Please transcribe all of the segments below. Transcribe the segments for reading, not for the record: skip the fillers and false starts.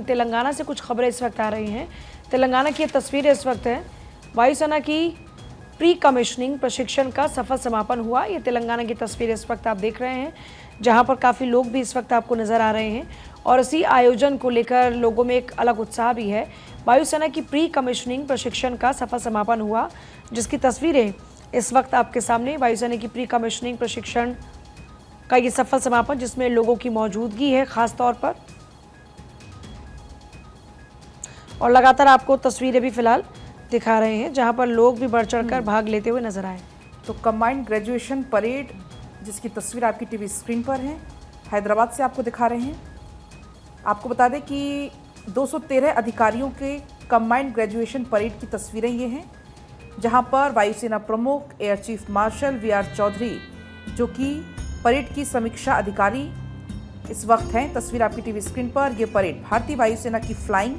तेलंगाना से कुछ खबरें इस वक्त आ रही हैं। तेलंगाना की ये तस्वीरें इस वक्त हैं। वायुसेना की प्री कमिश्निंग प्रशिक्षण का सफल समापन हुआ। ये तेलंगाना की तस्वीर इस वक्त आप देख रहे हैं, जहां पर काफ़ी लोग भी इस वक्त आपको नज़र आ रहे हैं और इसी आयोजन को लेकर लोगों में एक अलग उत्साह भी है। वायुसेना की प्री कमिश्निंग प्रशिक्षण का सफल समापन हुआ, जिसकी तस्वीरें इस वक्त आपके सामने। वायुसेना की प्री कमिश्निंग प्रशिक्षण का ये सफल समापन, जिसमें लोगों की मौजूदगी है खास तौर पर, और लगातार आपको तस्वीरें भी फिलहाल दिखा रहे हैं जहां पर लोग भी बढ़ चढ़कर भाग लेते हुए नजर आए। तो कंबाइंड ग्रेजुएशन परेड, जिसकी तस्वीर आपकी टीवी स्क्रीन पर है, हैदराबाद से आपको दिखा रहे हैं। आपको बता दें कि 213 अधिकारियों के कंबाइंड ग्रेजुएशन परेड की तस्वीरें ये हैं, जहां पर वायुसेना प्रमुख air chief marshal VR Chaudhary, जो कि परेड की समीक्षा अधिकारी इस वक्त हैं। तस्वीर आपकी टीवी स्क्रीन पर। यह परेड भारतीय वायुसेना की फ्लाइंग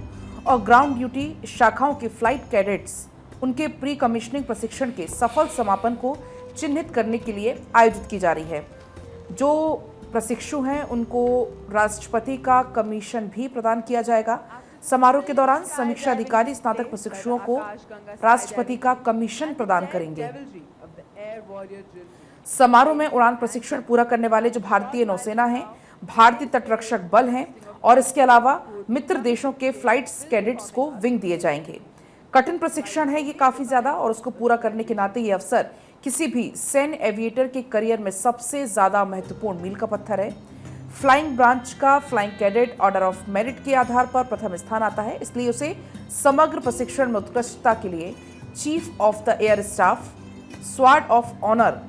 और ग्राउंड ड्यूटी शाखाओं के फ्लाइट कैडेट्स उनके प्री कमिश्निंग प्रशिक्षण के सफल समापन को चिन्हित करने के लिए आयोजित की जा रही है। जो प्रशिक्षु हैं उनको राष्ट्रपति का कमीशन भी प्रदान किया जाएगा। समारोह के दौरान समीक्षा अधिकारी स्नातक प्रशिक्षुओं को राष्ट्रपति का कमीशन प्रदान करेंगे। समारोह में उड़ान प्रशिक्षण पूरा करने वाले जो भारतीय नौसेना हैं, भारतीय तटरक्षक बल हैं और इसके अलावा मित्र देशों के फ्लाइट कैडेट्स को विंग दिए जाएंगे। कठिन प्रशिक्षण है ये काफी ज्यादा, और उसको पूरा करने के नाते ये अवसर किसी भी सैन्य एविएटर के करियर में सबसे ज्यादा महत्वपूर्ण मील का पत्थर है। फ्लाइंग ब्रांच का flying cadet order of merit के आधार पर प्रथम स्थान आता है, इसलिए उसे समग्र प्रशिक्षण में उत्कृष्टता के लिए chief of the air staff, sword of honour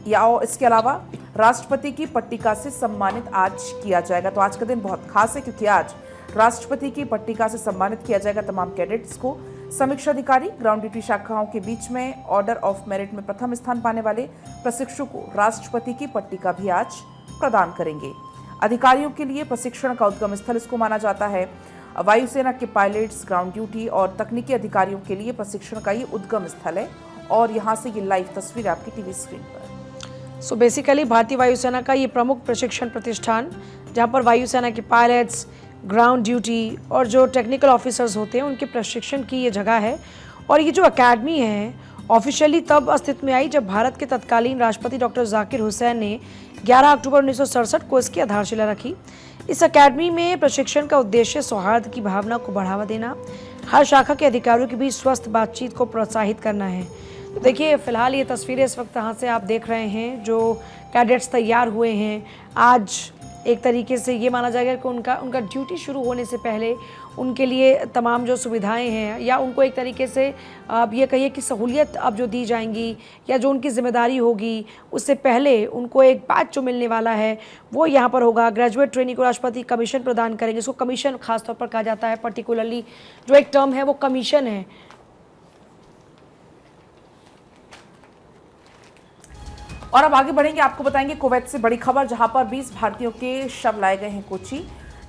या इसके अलावा राष्ट्रपति की पट्टिका से सम्मानित आज किया जाएगा। तो आज का दिन बहुत खास है, क्योंकि आज राष्ट्रपति की पट्टिका से सम्मानित किया जाएगा तमाम कैडेट्स को। समीक्षा अधिकारी ग्राउंड ड्यूटी शाखाओं के बीच में ऑर्डर ऑफ मेरिट में प्रथम स्थान पाने वाले प्रशिक्षु को राष्ट्रपति की पट्टिका भी आज प्रदान करेंगे। अधिकारियों के लिए प्रशिक्षण का उद्गम स्थल इसको माना जाता है। वायुसेना के पायलट्स, ग्राउंड ड्यूटी और तकनीकी अधिकारियों के लिए प्रशिक्षण का ये उद्गम स्थल है, और यहाँ से ये लाइव तस्वीर आपकी टीवी स्क्रीन पर। सो बेसिकली भारतीय वायुसेना का ये प्रमुख प्रशिक्षण प्रतिष्ठान, जहां पर वायुसेना के पायलट्स, ग्राउंड ड्यूटी और जो टेक्निकल ऑफिसर्स होते हैं उनके प्रशिक्षण की ये जगह है। और ये जो एकेडमी है ऑफिशियली तब अस्तित्व में आई जब भारत के तत्कालीन राष्ट्रपति डॉक्टर जाकिर हुसैन ने 11 अक्टूबर 1967 को इसकी आधारशिला रखी। इस एकेडमी में प्रशिक्षण का उद्देश्य सौहार्द की भावना को बढ़ावा देना, हर शाखा के अधिकारियों के बीच स्वस्थ बातचीत को प्रोत्साहित करना है। तो देखिए फिलहाल ये तस्वीरें इस वक्त यहाँ से आप देख रहे हैं, जो कैडेट्स तैयार हुए हैं। आज एक तरीके से ये माना जाएगा कि उनका ड्यूटी शुरू होने से पहले उनके लिए तमाम जो सुविधाएं हैं, या उनको एक तरीके से आप ये कहिए कि सहूलियत अब जो दी जाएंगी या जो उनकी जिम्मेदारी होगी, उससे पहले उनको एक बैच जो मिलने वाला है वो यहाँ पर होगा। ग्रेजुएट ट्रेनी को राष्ट्रपति कमीशन प्रदान करेंगे। इसको कमीशन खासतौर पर कहा जाता है, पर्टिकुलरली जो एक टर्म है वो कमीशन है। और अब आगे बढ़ेंगे, आपको बताएंगे कुवैत से बड़ी खबर, जहां पर 20 भारतीयों के शव लाए गए हैं कोची।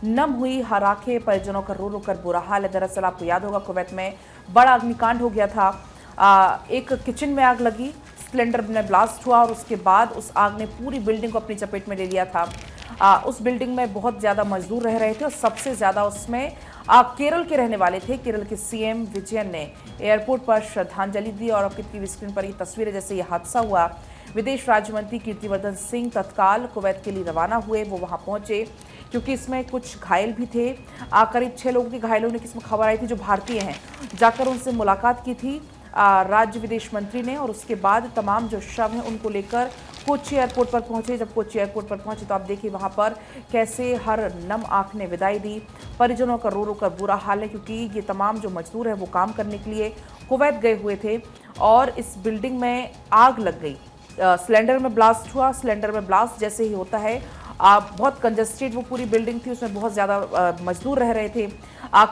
नम हुई हर आंखें, परिजनों का रो रो कर बुरा हाल है। दरअसल आपको याद होगा कुवैत में बड़ा अग्निकांड हो गया था। एक किचन में आग लगी, सिलेंडर में ब्लास्ट हुआ और उसके बाद उस आग ने पूरी बिल्डिंग को अपनी चपेट में ले लिया था। उस बिल्डिंग में बहुत ज़्यादा मजदूर रह रहे थे और सबसे ज़्यादा उसमें केरल के रहने वाले थे। केरल के सीएम विजयन ने एयरपोर्ट पर श्रद्धांजलि दी, और आपकी टीवी स्क्रीन पर ये तस्वीरें, जैसे ये हादसा हुआ विदेश राज्य मंत्री कीर्तिवर्धन सिंह तत्काल कुवैत के लिए रवाना हुए। वो वहां पहुंचे क्योंकि इसमें कुछ घायल भी थे। करीब 6 लोगों के घायल होने की इसमें खबर आई थी जो भारतीय हैं। जाकर उनसे मुलाकात की थी राज्य विदेश मंत्री ने, और उसके बाद तमाम जो शव हैं उनको लेकर कोच्चि एयरपोर्ट पर पहुंचे। जब कोच्चि एयरपोर्ट पर पहुंचे तो आप देखिए वहां पर कैसे हर नम आंख ने विदाई दी। परिजनों का रो रो कर बुरा हाल है, क्योंकि ये तमाम जो मजदूर हैं वो काम करने के लिए कुवैत गए हुए थे और इस बिल्डिंग में आग लग गई। सिलेंडर में ब्लास्ट हुआ। सिलेंडर में ब्लास्ट जैसे ही होता है बहुत कंजस्टेड वो पूरी बिल्डिंग थी, उसमें बहुत ज़्यादा मजदूर रह रहे थे।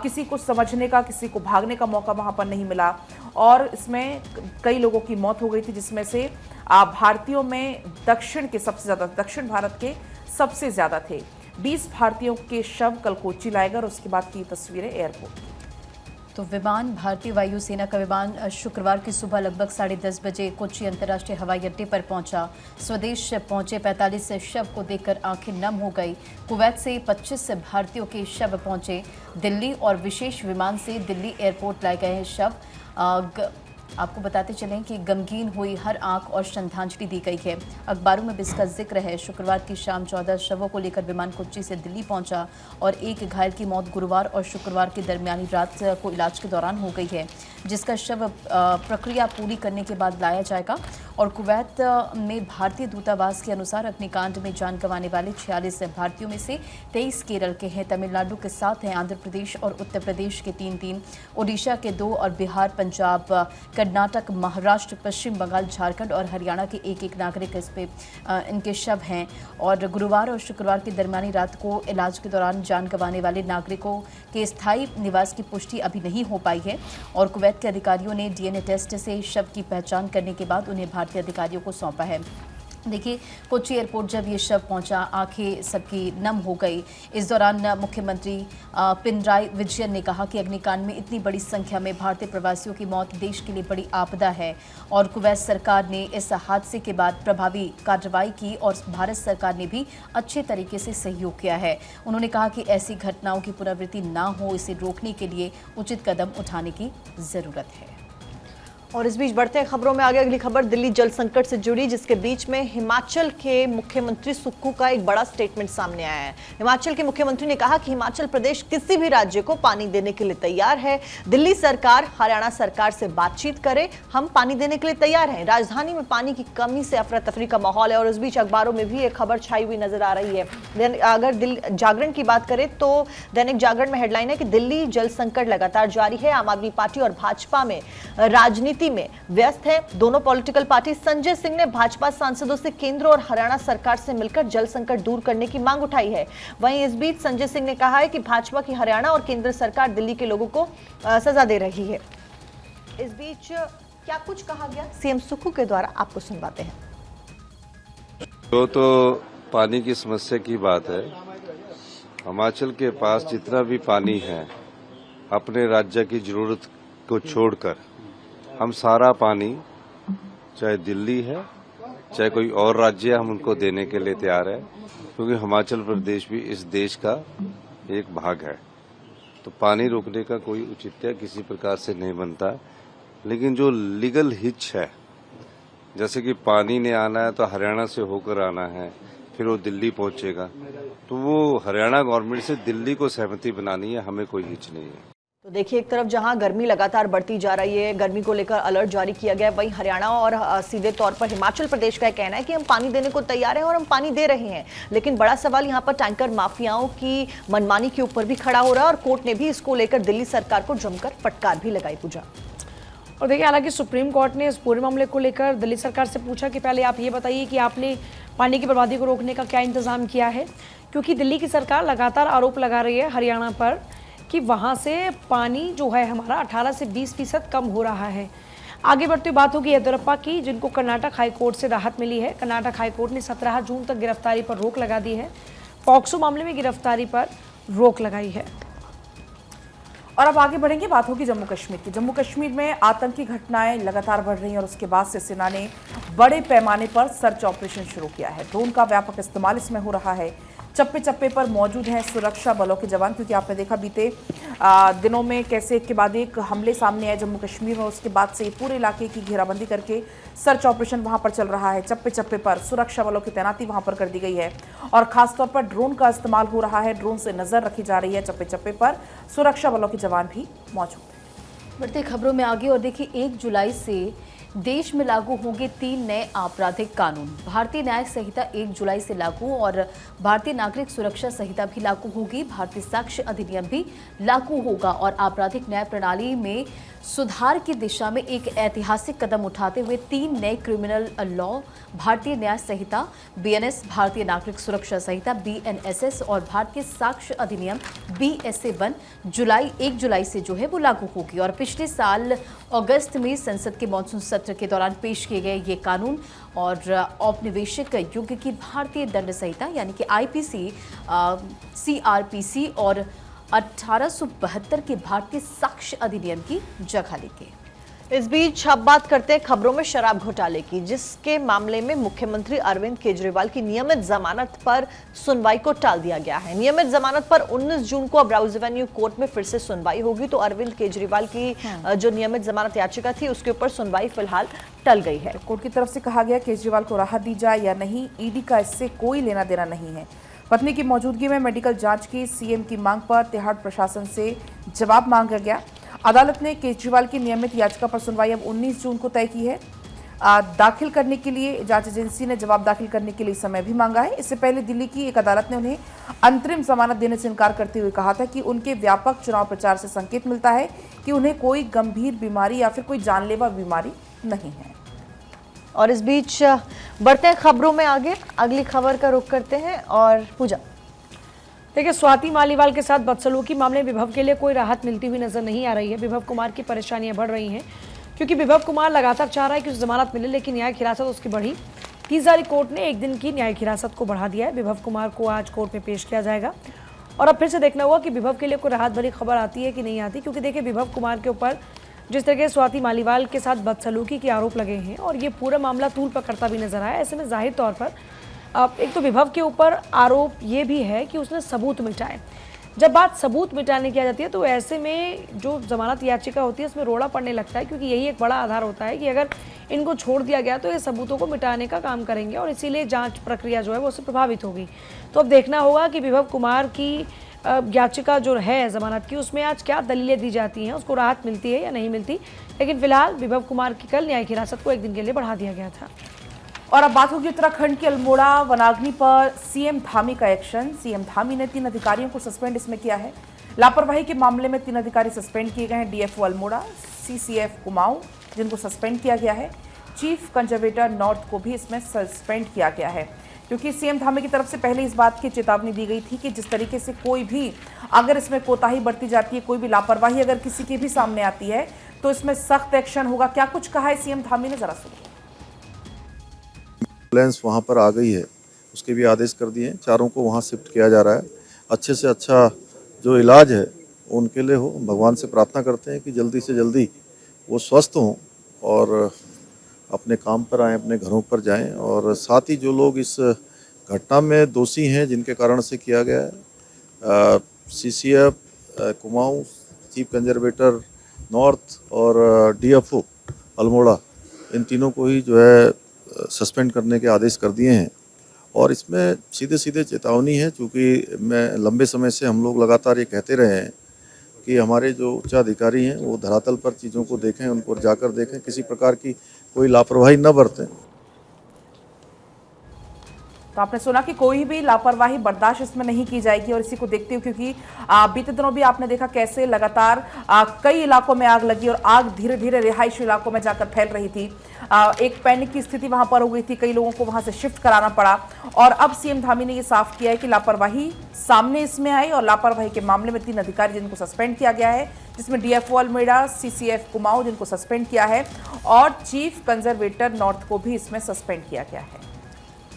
किसी को समझने का, किसी को भागने का मौका वहाँ पर नहीं मिला, और इसमें कई लोगों की मौत हो गई थी, जिसमें से भारतीयों में दक्षिण भारत के सबसे ज़्यादा थे। 20 भारतीयों के शव कल कोच्चि लाए गए, और उसके बाद की तस्वीरें एयरपोर्ट की। तो विमान भारतीय वायुसेना का विमान शुक्रवार की सुबह लगभग 10:30 बजे कोच्चि अंतर्राष्ट्रीय हवाई अड्डे पर पहुंचा। स्वदेश पहुंचे 45 शव को देखकर आंखें नम हो गई। कुवैत से 25 भारतीयों के शव पहुंचे दिल्ली और विशेष विमान से दिल्ली एयरपोर्ट लाए गए शव। आपको बताते चलें कि गमगीन हुई हर आंख और श्रद्धांजलि दी गई है। अखबारों में भी इसका जिक्र है। शुक्रवार की शाम 14 शवों को लेकर विमान कोच्चि से दिल्ली पहुंचा और एक घायल की मौत गुरुवार और शुक्रवार की दरमियानी रात को इलाज के दौरान हो गई है, जिसका शव प्रक्रिया पूरी करने के बाद लाया जाएगा। और कुवैत में भारतीय दूतावास के अनुसार अग्निकांड में जान गंवाने वाले 46 भारतीयों में से 23 केरल के हैं, तमिलनाडु के 7 हैं, आंध्र प्रदेश और उत्तर प्रदेश के 3-3, ओडिशा के 2 और बिहार, पंजाब, कर्नाटक, महाराष्ट्र, पश्चिम बंगाल, झारखंड और हरियाणा के 1-1 नागरिक इस पे इनके शव हैं। और गुरुवार और शुक्रवार की दरमियानी रात को इलाज के दौरान जान गंवाने वाले नागरिकों के स्थायी निवास की पुष्टि अभी नहीं हो पाई है और कुवैत के अधिकारियों ने डीएनए टेस्ट से शव की पहचान करने के बाद उन्हें भारतीय अधिकारियों को सौंपा है। देखिए, कोच्चि एयरपोर्ट जब ये शव पहुंचा, आंखें सबकी नम हो गई। इस दौरान मुख्यमंत्री पिनराई विजयन ने कहा कि अग्निकांड में इतनी बड़ी संख्या में भारतीय प्रवासियों की मौत देश के लिए बड़ी आपदा है और कुवैत सरकार ने इस हादसे के बाद प्रभावी कार्रवाई की और भारत सरकार ने भी अच्छे तरीके से सहयोग किया है। उन्होंने कहा कि ऐसी घटनाओं की पुनरावृत्ति ना हो, इसे रोकने के लिए उचित कदम उठाने की ज़रूरत है। और इस बीच बढ़ते हैं खबरों में आगे अगली खबर दिल्ली जल संकट से जुड़ी, जिसके बीच में हिमाचल के मुख्यमंत्री सुक्खू का एक बड़ा स्टेटमेंट सामने आया है। हिमाचल के मुख्यमंत्री ने कहा कि हिमाचल प्रदेश किसी भी राज्य को पानी देने के लिए तैयार है। दिल्ली सरकार हरियाणा सरकार से बातचीत करे, हम पानी देने के लिए तैयार हैं। राजधानी में पानी की कमी से अफरा तफरी का माहौल है और इस बीच अखबारों में भी एक खबर छाई हुई नजर आ रही है। अगर जागरण की बात करें तो दैनिक जागरण में हेडलाइन है कि दिल्ली जल संकट लगातार जारी है। आम आदमी पार्टी और भाजपा में राजनीति में व्यस्त है। दोनों पॉलिटिकल पार्टी। संजय सिंह ने भाजपा सांसदों से केंद्र और हरियाणा सरकार से मिलकर जल संकट दूर करने की मांग उठाई है। वहीं इस बीच संजय सिंह ने कहा है कि भाजपा की हरियाणा और केंद्र सरकार दिल्ली के लोगों को सजा दे रही है। इस बीच क्या कुछ कहा गया सीएम सुक्खू के द्वारा, आपको सुनवाते हैं। तो पानी की समस्या की बात है। हिमाचल के पास जितना भी पानी है, अपने राज्य की जरूरत को छोड़कर हम सारा पानी, चाहे दिल्ली है चाहे कोई और राज्य है, हम उनको देने के लिए तैयार है, क्योंकि हिमाचल प्रदेश भी इस देश का एक भाग है। तो पानी रोकने का कोई औचित्य किसी प्रकार से नहीं बनता। लेकिन जो लीगल हिच है, जैसे कि पानी ने आना है तो हरियाणा से होकर आना है, फिर वो दिल्ली पहुंचेगा, तो वो हरियाणा गवर्नमेंट से दिल्ली को सहमति बनानी है, हमें कोई हिच नहीं है। तो देखिए, एक तरफ जहां गर्मी लगातार बढ़ती जा रही है, गर्मी को लेकर अलर्ट जारी किया गया है, वहीं हरियाणा और सीधे तौर पर हिमाचल प्रदेश का कहना है कि हम पानी देने को तैयार हैं और हम पानी दे रहे हैं। लेकिन बड़ा सवाल यहां पर टैंकर माफियाओं की मनमानी के ऊपर भी खड़ा हो रहा है और कोर्ट ने भी इसको लेकर दिल्ली सरकार को जमकर फटकार भी लगाई। पूजा और देखिए, हालांकि सुप्रीम कोर्ट ने इस पूरे मामले को लेकर दिल्ली सरकार से पूछा कि पहले आप ये बताइए कि आपने पानी की बर्बादी को रोकने का क्या इंतजाम किया है, क्योंकि दिल्ली की सरकार लगातार आरोप लगा रही है हरियाणा पर कि वहाँ से पानी जो है हमारा 18 से 20% कम हो रहा है। आगे बढ़ती बात होगी येदियुरप्पा की, जिनको कर्नाटक हाईकोर्ट से राहत मिली है। कर्नाटक हाईकोर्ट ने 17 जून तक गिरफ्तारी पर रोक लगा दी है। पॉक्सो मामले में गिरफ्तारी पर रोक लगाई है। और अब आगे बढ़ेंगे, बात होगी जम्मू कश्मीर की। जम्मू कश्मीर में आतंकी घटनाएं लगातार बढ़ रही हैं और उसके बाद से सेना ने बड़े पैमाने पर सर्च ऑपरेशन शुरू किया है। ड्रोन का व्यापक इस्तेमाल इसमें हो रहा है। चप्पे चप्पे पर मौजूद हैं सुरक्षा बलों के जवान, क्योंकि आपने देखा बीते दिनों में कैसे एक के बाद एक हमले सामने आए जम्मू कश्मीर में। उसके बाद से पूरे इलाके की घेराबंदी करके सर्च ऑपरेशन वहां पर चल रहा है। चप्पे चप्पे पर सुरक्षा बलों की तैनाती वहां पर कर दी गई है और खासतौर पर ड्रोन का इस्तेमाल हो रहा है। ड्रोन से नजर रखी जा रही है। चप्पे चप्पे पर सुरक्षा बलों के जवान भी मौजूद हैं। बढ़ते खबरों में आगे और देखिए, 1 जुलाई से देश में लागू होंगे 3 नए आपराधिक कानून। भारतीय न्याय संहिता 1 जुलाई से लागू और भारतीय नागरिक सुरक्षा संहिता भी लागू होगी। भारतीय साक्ष्य अधिनियम भी लागू होगा और आपराधिक न्याय प्रणाली में सुधार की दिशा में एक ऐतिहासिक कदम उठाते हुए 3 नए क्रिमिनल लॉ, भारतीय न्याय संहिता BNS, भारतीय नागरिक सुरक्षा संहिता BNSS और भारतीय साक्ष्य अधिनियम BSA-1 1 जुलाई से जो है वो लागू होगी। और पिछले साल अगस्त में संसद के मानसून सत्र के दौरान पेश किए गए ये कानून और औपनिवेशिक युग की भारतीय दंड संहिता यानी कि IPC, CRPC और 1872 के भारतीय साक्ष्य अधिनियम की जगह लेंगे। इस बीच अब बात करते हैं खबरों में शराब घोटाले की, जिसके मामले में मुख्यमंत्री अरविंद केजरीवाल की नियमित जमानत पर सुनवाई को टाल दिया गया है। नियमित जमानत पर 19 जून को अब राउज एवेन्यू कोर्ट में फिर से सुनवाई होगी, तो अरविंद केजरीवाल की जो नियमित जमानत याचिका थी उसके ऊपर सुनवाई फिलहाल टल गई है। कोर्ट की तरफ से कहा गया केजरीवाल को राहत दी जाए या नहीं, ईडी का इससे कोई लेना देना नहीं है। पत्नी की मौजूदगी में मेडिकल जांच की सीएम की मांग पर तिहाड़ प्रशासन से जवाब मांगा गया। अदालत ने केजरीवाल की नियमित याचिका पर सुनवाई अब 19 जून को तय की है। दाखिल करने के लिए जांच एजेंसी ने जवाब दाखिल करने के लिए समय भी मांगा है। इससे पहले दिल्ली की एक अदालत ने उन्हें अंतरिम जमानत देने से इनकार करते हुए कहा था कि उनके व्यापक चुनाव प्रचार से संकेत मिलता है कि उन्हें कोई गंभीर बीमारी या फिर कोई जानलेवा बीमारी नहीं है। और इस बीच बढ़ते हैं खबरों में आगे, अगली खबर का रुख करते हैं। और पूजा, देखिए, स्वाति मालीवाल के साथ बदसलूकी मामले में विभव के लिए कोई राहत मिलती हुई नजर नहीं आ रही है। विभव कुमार की परेशानियां बढ़ रही हैं क्योंकि विभव कुमार लगातार चाह रहा है कि उसे जमानत मिले, लेकिन न्यायिक हिरासत उसकी बढ़ी। 30 तारीख कोर्ट ने एक दिन की न्यायिक हिरासत को बढ़ा दिया है। विभव कुमार को आज कोर्ट में पेश किया जाएगा और अब फिर से देखना होगा कि विभव के लिए कोई राहत भरी खबर आती है कि नहीं आती, क्योंकि देखिए विभव कुमार के ऊपर जिस तरह स्वाति मालीवाल के साथ बदसलूकी के आरोप लगे हैं और ये पूरा मामला तूल पकड़ता भी नजर आया। ऐसे में जाहिर तौर पर एक तो विभव के ऊपर आरोप ये भी है कि उसने सबूत मिटाए। जब बात सबूत मिटाने की आ जाती है तो ऐसे में जो जमानत याचिका होती है उसमें रोड़ा पड़ने लगता है, क्योंकि यही एक बड़ा आधार होता है कि अगर इनको छोड़ दिया गया तो ये सबूतों को मिटाने का काम करेंगे और इसीलिए जांच प्रक्रिया जो है वो उससे प्रभावित होगी। तो अब देखना होगा कि विभव कुमार की याचिका जो है जमानत की, उसमें आज क्या दलीलें दी जाती हैं, उसको राहत मिलती है या नहीं मिलती। लेकिन फिलहाल विभव कुमार की कल न्यायिक हिरासत को एक दिन के लिए बढ़ा दिया गया था। और अब बात होगी उत्तराखंड के अल्मोड़ा वनाग्नि पर सीएम धामी का एक्शन। सीएम धामी ने 3 अधिकारियों को सस्पेंड इसमें किया है। लापरवाही के मामले में 3 अधिकारी सस्पेंड किए गए हैं। डीएफओ अल्मोड़ा, सीसीएफ कुमाऊं जिनको सस्पेंड किया गया है, चीफ कंजर्वेटर नॉर्थ को भी इसमें सस्पेंड किया गया है, क्योंकि सीएम धामी की तरफ से पहले इस बात की चेतावनी दी गई थी कि जिस तरीके से कोई भी अगर इसमें कोताही बरती जाती है, कोई भी लापरवाही अगर किसी की भी सामने आती है तो इसमें सख्त एक्शन होगा। क्या कुछ कहा है सीएम धामी ने, जरा सुनिए। एम्बुलेंस वहाँ पर आ गई है, उसके भी आदेश कर दिए हैं, चारों को वहाँ शिफ्ट किया जा रहा है। अच्छे से अच्छा जो इलाज है उनके लिए हो। भगवान से प्रार्थना करते हैं कि जल्दी से जल्दी वो स्वस्थ हों और अपने काम पर आएँ, अपने घरों पर जाएं। और साथ ही जो लोग इस घटना में दोषी हैं जिनके कारण से किया गया है, CCF Kumaon, chief conservator north और डीएफओ अल्मोड़ा, इन तीनों को ही जो है सस्पेंड करने के आदेश कर दिए हैं। और इसमें सीधे सीधे चेतावनी है, क्योंकि मैं लंबे समय से हम लोग लगातार ये कहते रहे हैं कि हमारे जो उच्चाधिकारी हैं वो धरातल पर चीज़ों को देखें, उन पर जाकर देखें, किसी प्रकार की कोई लापरवाही न बरतें। तो आपने सुना कि कोई भी लापरवाही बर्दाश्त इसमें नहीं की जाएगी। और इसी को देखते हुए, क्योंकि बीते दिनों भी आपने देखा कैसे लगातार कई इलाकों में आग लगी और आग धीरे धीरे रिहायशी इलाकों में जाकर फैल रही थी। एक पैनिक की स्थिति वहां पर हो गई थी, कई लोगों को वहां से शिफ्ट कराना पड़ा। और अब सीएम धामी ने ये साफ किया है कि लापरवाही सामने इसमें आई और लापरवाही के मामले में 3 अधिकारी जिनको सस्पेंड किया गया है, जिसमें डीएफओ अल्मोड़ा, सीसीएफ कुमाऊं जिनको सस्पेंड किया है और चीफ कंजर्वेटर नॉर्थ को भी इसमें सस्पेंड किया गया है।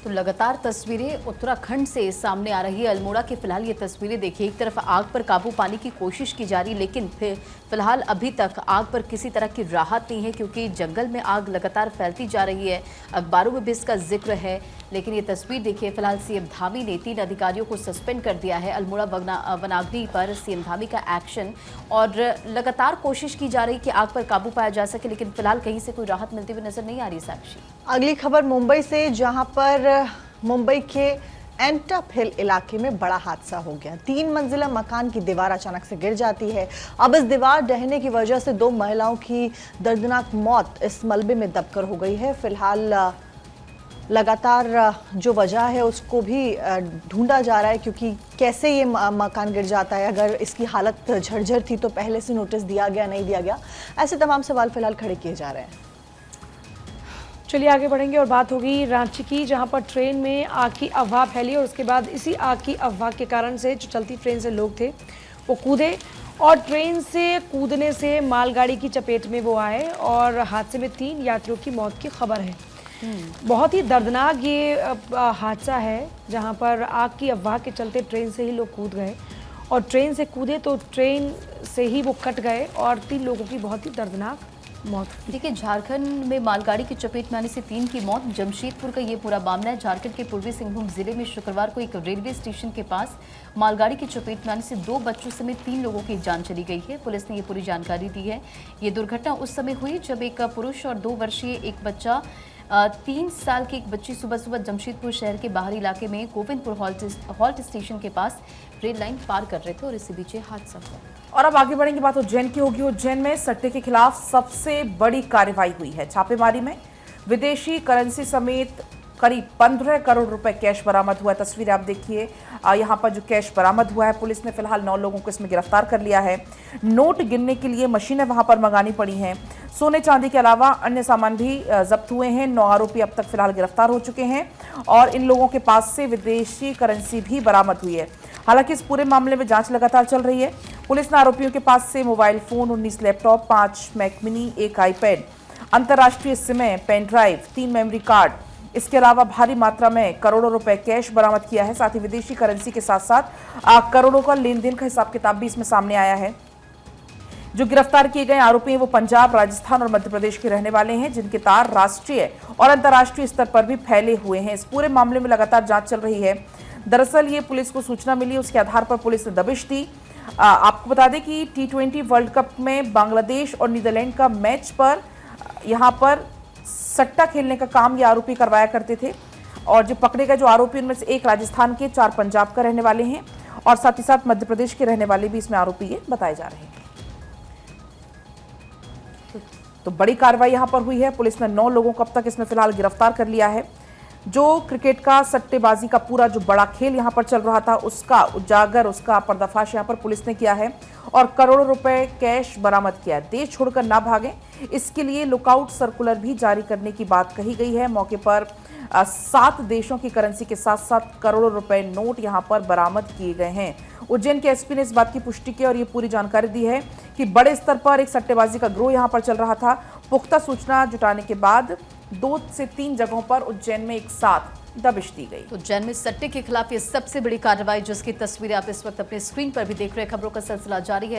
तो लगातार तस्वीरें उत्तराखंड से सामने आ रही है। अल्मोड़ा की फिलहाल ये तस्वीरें देखिए, एक तरफ आग पर काबू पाने की कोशिश की जा रही, लेकिन फिलहाल अभी तक आग पर किसी तरह की राहत नहीं है, क्योंकि जंगल में आग लगातार फैलती जा रही है। अखबारों में भी इसका जिक्र है, लेकिन ये तस्वीर देखिए, फिलहाल सीएम धामी ने 3 अधिकारियों को सस्पेंड कर दिया है। अल्मोड़ा वनाग्नि पर सीएम धामी का एक्शन, और लगातार कोशिश की जा रही कि आग पर काबू पाया जा सके, लेकिन फिलहाल कहीं से कोई राहत मिलती हुई नजर नहीं आ रही। साक्षी, अगली खबर मुंबई से, जहां पर मुंबई के एंटप हिल इलाके में बड़ा हादसा हो गया। 3 मंजिला मकान की दीवार अचानक से गिर जाती है। अब इस दीवार ढहने की वजह से 2 महिलाओं की दर्दनाक मौत इस मलबे में दबकर हो गई है। फिलहाल लगातार जो वजह है उसको भी ढूंढा जा रहा है, क्योंकि कैसे ये मकान गिर जाता है, अगर इसकी हालत झरझर थी तो पहले से नोटिस दिया गया, नहीं दिया गया, ऐसे तमाम सवाल फिलहाल खड़े किए जा रहे हैं। चलिए आगे बढ़ेंगे और बात होगी रांची की, जहां पर ट्रेन में आग की अफवाह फैली और उसके बाद इसी आग की अफवाह के कारण से जो चलती ट्रेन से लोग थे वो कूदे और ट्रेन से कूदने से मालगाड़ी की चपेट में वो आए और हादसे में 3 यात्रियों की मौत की खबर है। बहुत ही दर्दनाक ये हादसा है, जहां पर आग की अफवाह के चलते ट्रेन से ही लोग कूद गए और ट्रेन से कूदे तो ट्रेन से ही वो कट गए और 3 लोगों की बहुत ही दर्दनाक मौत हुई। देखिए, झारखंड में मालगाड़ी की चपेट में आने से 3 की मौत। जमशेदपुर का ये पूरा मामला है। झारखंड के पूर्वी सिंहभूम जिले में शुक्रवार को एक रेलवे स्टेशन के पास मालगाड़ी की चपेट में आने से 2 बच्चों समेत 3 लोगों की जान चली गई है। पुलिस ने ये पूरी जानकारी दी है। ये दुर्घटना उस समय हुई जब एक पुरुष और 2 वर्षीय एक बच्चा 3 साल की एक बच्ची सुबह सुबह जमशेदपुर शहर के बाहरी इलाके में गोविंदपुर हॉल्ट स्टेशन के पास रेल लाइन पार कर रहे थे और इसी बीच ये हादसा हुआ। और अब आगे बढ़ेंगे, बात उज्जैन की होगी। उज्जैन में सट्टे के खिलाफ सबसे बड़ी कार्रवाई हुई है। छापेमारी में विदेशी करेंसी समेत करीब 15 करोड़ रुपए कैश बरामद हुआ है। तस्वीरें आप देखिए, यहाँ पर जो कैश बरामद हुआ है, पुलिस ने फिलहाल 9 लोगों को इसमें गिरफ्तार कर लिया है। नोट गिनने के लिए मशीनें वहां पर मंगानी पड़ी हैं। सोने चांदी के अलावा अन्य सामान भी जब्त हुए हैं। 9 आरोपी अब तक फिलहाल गिरफ्तार हो चुके हैं और इन लोगों के पास से विदेशी करेंसी भी बरामद हुई है। हालांकि इस पूरे मामले में जांच लगातार चल रही है। पुलिस ने आरोपियों के पास से mobile phone, 19 laptop, 5 Mac mini, 1 iPad, अंतर्राष्ट्रीय सिमें, पेन ड्राइव, 3 मेमोरी कार्ड, इसके अलावा भारी मात्रा में करोड़ों रुपए कैश बरामद किया है। साथ ही विदेशी करेंसी के साथ साथ करोड़ों का लेन देन का हिसाब किताब भी इसमें सामने आया है। जो गिरफ्तार किए गए आरोपी हैं वो पंजाब, राजस्थान और मध्य प्रदेश के रहने वाले हैं, जिनके तार राष्ट्रीय और अंतर्राष्ट्रीय स्तर पर भी फैले हुए हैं। इस पूरे मामले में लगातार जांच चल रही है। दरअसल ये पुलिस को सूचना मिली, उसके आधार पर पुलिस ने दबिश दी। आपको बता दें कि T20 वर्ल्ड कप में बांग्लादेश और नीदरलैंड का मैच पर यहाँ पर सट्टा खेलने का काम ये आरोपी करवाया करते थे। और जो पकड़े गए जो आरोपी, उनमें से 1 राजस्थान के, 4 पंजाब का रहने वाले हैं और साथ ही साथ मध्य प्रदेश के रहने वाले भी इसमें आरोपी ये बताए जा रहे हैं। तो बड़ी कार्रवाई यहां पर हुई है। पुलिस ने 9 लोगों को अब तक इसमें फिलहाल गिरफ्तार कर लिया है। जो क्रिकेट का सट्टेबाजी का पूरा जो बड़ा खेल यहां पर चल रहा था, उसका उजागर, उसका पर्दाफाश यहां पर पुलिस ने किया है और करोड़ों रुपए कैश बरामद किया। देश छोड़कर ना भागें, इसके लिए लुकआउट सर्कुलर भी जारी करने की बात कही गई है। मौके पर 7 देशों की करेंसी के साथ साथ करोड़ों रुपए नोट यहां पर बरामद किए गए हैं। उज्जैन के एसपी ने इस बात की पुष्टि की और ये पूरी जानकारी दी है कि बड़े स्तर पर एक सट्टेबाजी का गिरोह यहां पर चल रहा था। पुख्ता सूचना जुटाने के बाद 2 से 3 जगहों पर उज्जैन में एक साथ दबिश दी गई। उज्जैन में सट्टे के खिलाफ ये सबसे बड़ी कार्रवाई, जिसकी तस्वीरें आप इस वक्त अपने स्क्रीन पर भी देख रहे हैं। खबरों का सिलसिला जारी है।